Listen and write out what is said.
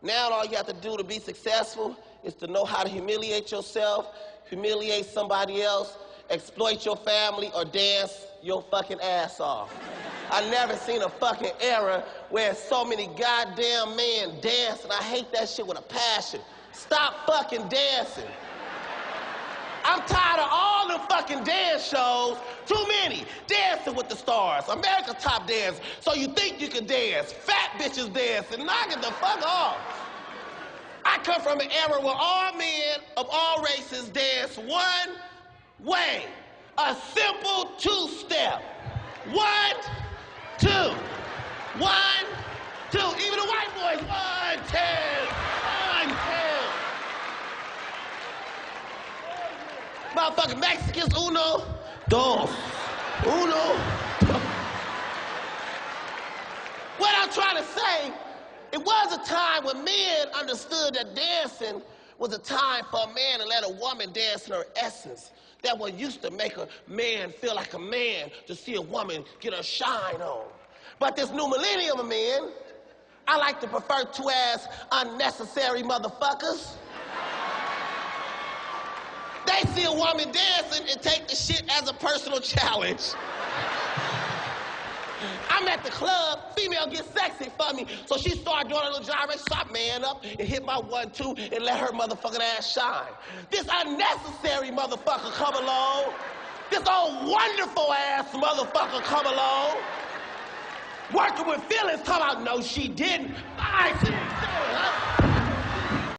Now all you have to do to be successful is to know how to humiliate yourself, humiliate somebody else, exploit your family, or dance your fucking ass off. I never seen a fucking era where so many goddamn men dance, and I hate that shit with a passion. Stop fucking dancing. I'm tired of all them fucking dance shows. Too many. Dancing with the Stars, America's Top Dance, So You Think You Can Dance, fat bitches dancing, knock it the fuck off. I come from an era where all men of all races dance one way. A simple two-step. 1, 2. 1, 2. Even the white boys. 1, 2. 1, 2. Motherfucking Mexicans, uno, dos. Uno, dos. What I'm trying to say, it was a time when men understood that dancing was a time for a man to let a woman dance in her essence. That what used to make a man feel like a man, to see a woman get her shine on. But this new millennium of men, I like to prefer to as unnecessary motherfuckers. They see a woman dancing and take the shit as a personal challenge. I'm at the club, female gets sexy for me, so she started doing a little gyrate, so I man up and hit my 1, 2 and let her motherfucking ass shine. This unnecessary motherfucker come along. This old wonderful ass motherfucker come along. Working with feelings come out, no she didn't. I didn't do it, huh?